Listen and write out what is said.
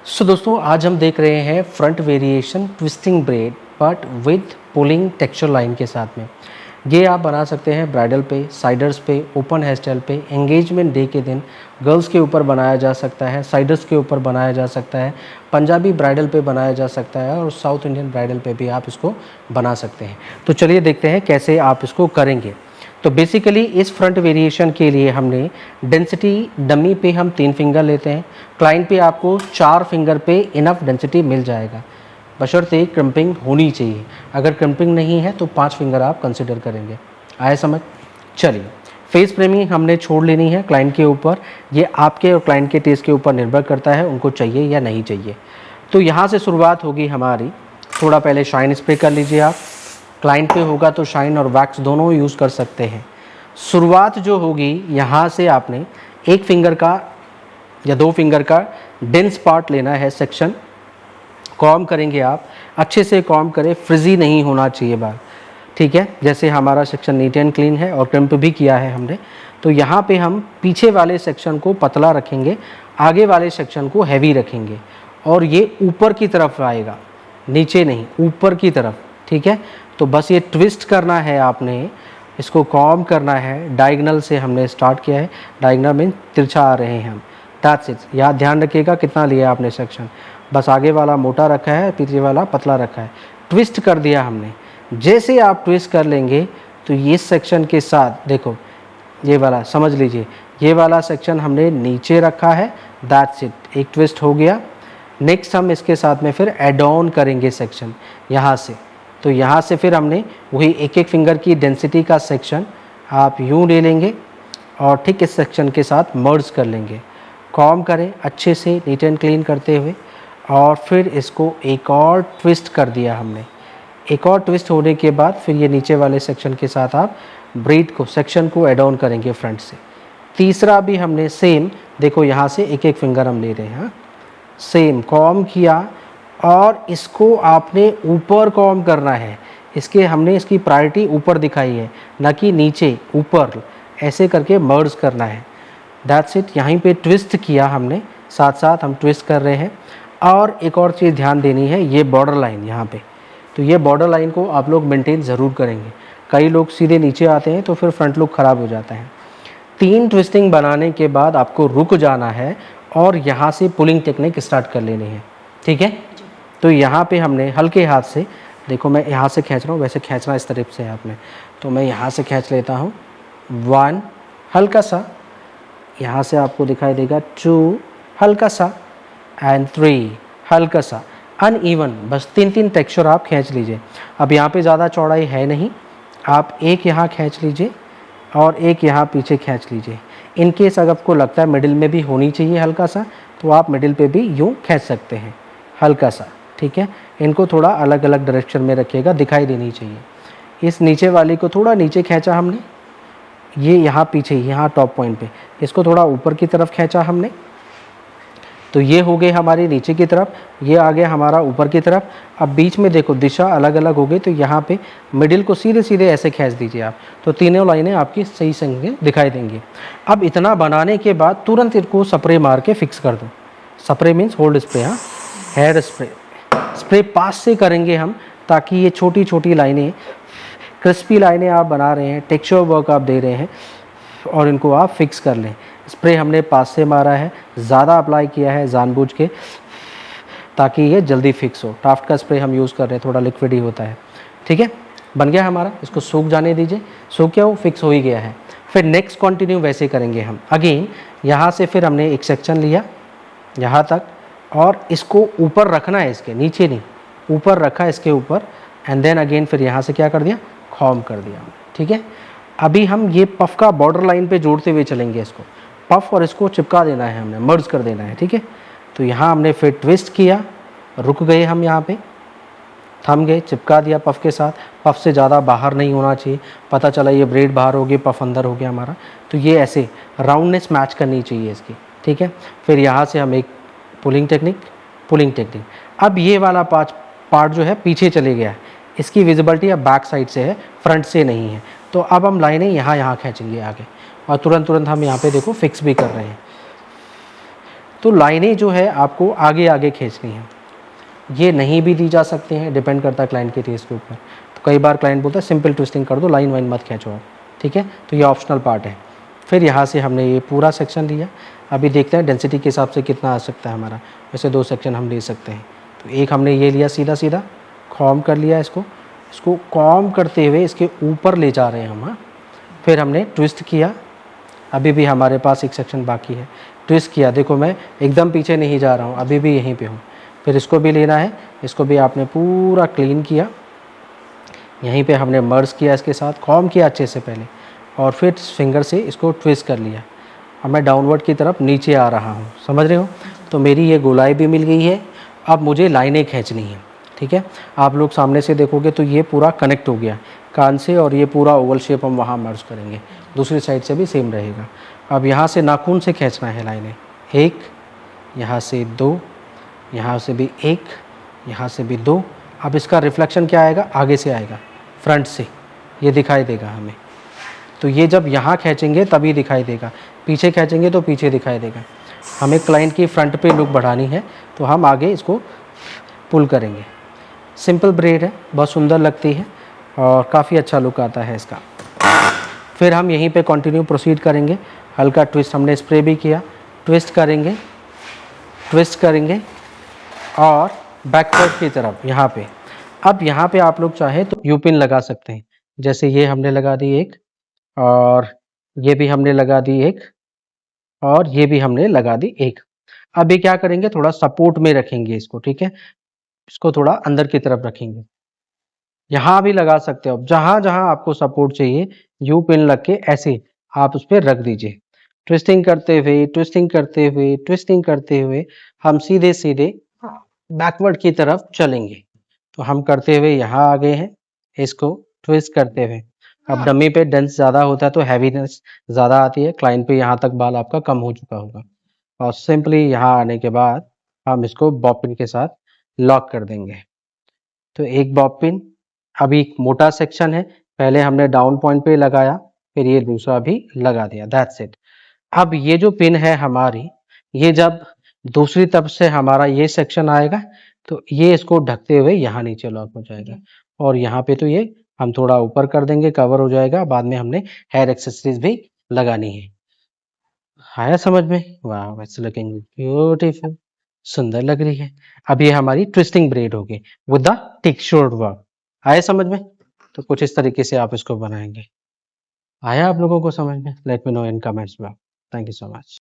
दोस्तों आज हम देख रहे हैं front variation twisting bread but with pulling texture line के साथ में। ये आप बना सकते हैं ब्राइडल पे, साइडर्स पे, ओपन हेयर स्टाइल पे, एंगेजमेंट डे के दिन गर्ल्स के ऊपर बनाया जा सकता है, साइडर्स के ऊपर बनाया जा सकता है, पंजाबी ब्राइडल पे बनाया जा सकता है और साउथ इंडियन ब्राइडल पे भी आप इसको बना सकते हैं। तो चलिए देखते हैं कैसे आप इसको करेंगे। तो बेसिकली इस फ्रंट वेरिएशन के लिए हमने डेंसिटी डमी पे हम 3 फिंगर लेते हैं। क्लाइंट पे आपको 4 फिंगर पे इनफ डेंसिटी मिल जाएगा, बशर्ते क्रिम्पिंग होनी चाहिए। अगर क्रिम्पिंग नहीं है तो 5 फिंगर आप कंसिडर करेंगे। आए समझ? चलिए, फेस फ्रेमिंग हमने छोड़ लेनी है क्लाइंट के ऊपर। ये आपके और क्लाइंट के टेस्ट के ऊपर निर्भर करता है, उनको चाहिए या नहीं चाहिए। तो यहाँ से शुरुआत होगी हमारी। थोड़ा पहले शाइन स्प्रे कर लीजिए आप। क्लाइंट पे होगा तो शाइन और वैक्स दोनों यूज़ कर सकते हैं। शुरुआत जो होगी यहाँ से आपने 1 फिंगर का या 2 फिंगर का डेंस पार्ट लेना है सेक्शन। कॉम करेंगे आप, अच्छे से कॉम करें, फ्रिजी नहीं होना चाहिए बाल, ठीक है। जैसे हमारा सेक्शन नीट एंड क्लीन है और क्रिम्प भी किया है हमने, तो यहाँ पे हम पीछे वाले सेक्शन को पतला रखेंगे, आगे वाले सेक्शन को हैवी रखेंगे और ये ऊपर की तरफ आएगा, नीचे नहीं, ऊपर की तरफ, ठीक है। तो बस ये ट्विस्ट करना है आपने, इसको कॉम करना है। डायगोनल से हमने स्टार्ट किया है, डायगोनल में तिरछा आ रहे हैं हम। That's it. याद ध्यान रखिएगा कितना लिया आपने सेक्शन, बस आगे वाला मोटा रखा है, पीछे वाला पतला रखा है। ट्विस्ट कर दिया हमने। जैसे आप ट्विस्ट कर लेंगे तो ये सेक्शन के साथ देखो, ये वाला समझ लीजिए, ये वाला सेक्शन हमने नीचे रखा है। दैट्स इट, एक ट्विस्ट हो गया। नेक्स्ट हम इसके साथ में फिर एड ऑन करेंगे सेक्शन यहाँ से। तो यहाँ से फिर हमने वही 1-1 फिंगर की डेंसिटी का सेक्शन आप यूँ ले लेंगे और ठीक इस सेक्शन के साथ मर्ज कर लेंगे। कॉम करें अच्छे से, नीट एंड क्लीन करते हुए, और फिर इसको एक और ट्विस्ट कर दिया हमने। एक और ट्विस्ट होने के बाद फिर ये नीचे वाले सेक्शन के साथ आप ब्रेड को, सेक्शन को एड ऑन करेंगे फ्रंट से। तीसरा भी हमने सेम, देखो यहाँ से 1-1 फिंगर हम ले रहे हैं, सेम कॉम किया और इसको आपने ऊपर कॉम करना है। हमने इसकी प्रायोरिटी ऊपर दिखाई है, ना कि नीचे, ऊपर ऐसे करके मर्ज करना है। That's it. यहीं पे ट्विस्ट किया हमने, साथ साथ हम ट्विस्ट कर रहे हैं। और एक और चीज़ ध्यान देनी है, ये बॉर्डर लाइन यहाँ पे, तो ये बॉर्डर लाइन को आप लोग मेंटेन ज़रूर करेंगे। कई लोग सीधे नीचे आते हैं तो फिर फ्रंट लुक ख़राब हो जाता है। 3 ट्विस्टिंग बनाने के बाद आपको रुक जाना है और यहाँ से पुलिंग टेक्निक स्टार्ट कर लेनी है, ठीक है। तो यहाँ पे हमने हल्के हाथ से, देखो मैं यहाँ से खींच रहा हूँ, वैसे खींचना इस तरफ से है आपने, तो मैं यहाँ से खींच लेता हूँ। 1 हल्का सा, यहाँ से आपको दिखाई देगा 2 हल्का सा, एंड 3 हल्का सा, अनइवन। बस 3-3 टेक्सचर आप खींच लीजिए। अब यहाँ पे ज़्यादा चौड़ाई है नहीं, आप एक यहाँ खींच लीजिए और एक यहाँ पीछे खींच लीजिए। इन केस अगर आपको लगता है मिडिल में भी होनी चाहिए हल्का सा, तो आप मिडिल पे भी यूँ खींच सकते हैं हल्का सा, ठीक है। इनको थोड़ा अलग अलग डायरेक्शन में रखिएगा, दिखाई देनी चाहिए। इस नीचे वाली को थोड़ा नीचे खींचा हमने, ये यहाँ पीछे, यहाँ टॉप पॉइंट पे, इसको थोड़ा ऊपर की तरफ खींचा हमने, तो ये हो गए हमारी नीचे की तरफ, ये आ गया हमारा ऊपर की तरफ। अब बीच में देखो दिशा अलग अलग हो गई, तो यहाँ पे मिडिल को सीधे सीधे ऐसे खींच दीजिए आप, तो तीनों लाइनें आपकी सही संग दिखाई देंगी। अब इतना बनाने के बाद तुरंत इनको स्प्रे मार के फिक्स कर दो। स्प्रे मीन्स होल्ड स्प्रे, हाँ, हेयर स्प्रे। स्प्रे पास से करेंगे हम, ताकि ये छोटी छोटी लाइनें, क्रिस्पी लाइनें आप बना रहे हैं, टेक्सचर वर्क आप दे रहे हैं, और इनको आप फिक्स कर लें। स्प्रे हमने पास से मारा है, ज़्यादा अप्लाई किया है जानबूझ के, ताकि ये जल्दी फिक्स हो। टाफ्ट का स्प्रे हम यूज़ कर रहे हैं, थोड़ा लिक्विड ही होता है, ठीक है। बन गया हमारा, इसको सूख जाने दीजिए। सूख गया, वो फिक्स हो ही गया है। फिर नेक्स्ट कंटिन्यू वैसे करेंगे हम। अगेन यहाँ से फिर हमने एक सेक्शन लिया यहाँ तक, और इसको ऊपर रखना है, इसके नीचे नहीं, ऊपर रखा इसके ऊपर, एंड देन अगेन फिर यहाँ से क्या कर दिया, खॉम कर दिया, ठीक है। अभी हम ये पफ का बॉर्डर लाइन पे जोड़ते हुए चलेंगे इसको, पफ और इसको चिपका देना है हमने, मर्ज कर देना है, ठीक है। तो यहाँ हमने फिर ट्विस्ट किया, रुक गए हम यहाँ पे, थम गए, चिपका दिया पफ के साथ। पफ से ज़्यादा बाहर नहीं होना चाहिए, पता चला ये ब्रेड बाहर हो गई, पफ अंदर हो गया हमारा, तो ये ऐसे राउंडनेस मैच करनी चाहिए इसकी, ठीक है। फिर यहाँ से हम एक पुलिंग टेक्निक। अब ये वाला पार्ट जो है पीछे चले गया है, इसकी विजिबिलिटी अब बैक साइड से है, फ्रंट से नहीं है। तो अब हम लाइनें यहाँ खींचेंगे आगे, और तुरंत हम यहाँ पे देखो फिक्स भी कर रहे हैं। तो लाइनें जो है आपको आगे आगे खींचनी है, ये नहीं भी दी जा सकते हैं, डिपेंड करता है क्लाइंट के टेस्ट के ऊपर। तो कई बार क्लाइंट बोलता है सिंपल ट्विस्टिंग कर दो, लाइन वाइन मत खींचो आप, ठीक है, तो ये ऑप्शनल पार्ट है। फिर यहाँ से हमने ये पूरा सेक्शन लिया, अभी देखते हैं डेंसिटी के हिसाब से कितना आ सकता है हमारा। वैसे 2 सेक्शन हम ले सकते हैं, तो एक हमने ये लिया सीधा सीधा कॉम कर लिया, इसको कॉम करते हुए इसके ऊपर ले जा रहे हैं हम। हाँ, फिर हमने ट्विस्ट किया, अभी भी हमारे पास एक सेक्शन बाकी है, ट्विस्ट किया, देखो मैं एकदम पीछे नहीं जा रहा हूँ, अभी भी यहीं पे हूँ। फिर इसको भी लेना है, इसको भी आपने पूरा क्लीन किया, यहीं पे हमने मर्ज किया, इसके साथ कॉम किया अच्छे से पहले, और फिर फिंगर से इसको ट्विस्ट कर लिया। अब मैं डाउनवर्ड की तरफ नीचे आ रहा हूँ, समझ रहे हो, तो मेरी ये गोलाई भी मिल गई है। अब मुझे लाइनें खींचनी है, ठीक है। आप लोग सामने से देखोगे तो ये पूरा कनेक्ट हो गया कान से, और ये पूरा ओवल शेप हम वहाँ मर्ज करेंगे, दूसरी साइड से भी सेम रहेगा। अब यहाँ से नाखून से खींचना है लाइनें, 1, यहाँ से 2, यहाँ से भी 1, यहाँ से भी 2। अब इसका रिफ्लेक्शन क्या आएगा, आगे से आएगा, फ्रंट से, ये दिखाई देगा हमें। तो ये जब यहाँ खींचेंगे तभी दिखाई देगा, पीछे खींचेंगे तो पीछे दिखाई देगा। हमें क्लाइंट की फ्रंट पे लुक बढ़ानी है, तो हम आगे इसको पुल करेंगे। सिंपल ब्रेड है, बहुत सुंदर लगती है और काफ़ी अच्छा लुक आता है इसका। फिर हम यहीं पे कंटिन्यू प्रोसीड करेंगे, हल्का ट्विस्ट हमने स्प्रे भी किया, ट्विस्ट करेंगे, ट्विस्ट करेंगे और बैकवर्ड की तरफ यहाँ पे। अब यहाँ पे आप लोग चाहे तो यू पिन लगा सकते हैं, जैसे ये हमने लगा दी एक, और ये भी हमने लगा दी एक, और ये भी हमने लगा दी एक। अब ये क्या करेंगे, थोड़ा सपोर्ट में रखेंगे इसको, ठीक है, इसको थोड़ा अंदर की तरफ रखेंगे। यहाँ भी लगा सकते हो, जहां जहां आपको सपोर्ट चाहिए यू पिन लग के ऐसे आप उस पर रख दीजिए। ट्विस्टिंग करते हुए, ट्विस्टिंग करते हुए, ट्विस्टिंग करते हुए हम सीधे सीधे बैकवर्ड की तरफ चलेंगे। तो हम करते हुए यहाँ आ गए हैं, इसको ट्विस्ट करते हुए। अब डमी पे डेंस ज़्यादा होता है तो हैवीनेस ज़्यादा आती है, क्लाइंट पे यहाँ तक बाल आपका कम हो चुका होगा, और सिंपली यहाँ आने के बाद हम इसको बॉब पिन के साथ लॉक कर देंगे। तो एक बॉब पिन, अभी एक मोटा सेक्शन है, पहले हमने डाउन पॉइंट पे लगाया, फिर ये दूसरा भी लगा दिया, दैट्स इट। अब ये जो पिन है हमारी, ये जब दूसरी तरफ से हमारा ये सेक्शन आएगा तो ये इसको ढकते हुए यहाँ नीचे लॉक हो जाएगा, और यहाँ पे तो ये हम थोड़ा ऊपर कर देंगे, कवर हो जाएगा। बाद में हमने हेयर एक्सेसरीज भी लगानी है। आया समझ में, वाह, इट्स लुकिंग ब्यूटीफुल, सुंदर लग रही है। अब ये हमारी ट्विस्टिंग ब्रेड होगी विद द टेक्सचर्ड वर्क। आया समझ में, तो कुछ इस तरीके से आप इसको बनाएंगे। आया आप लोगों को समझ में, let me know in comments में। Thank you so much.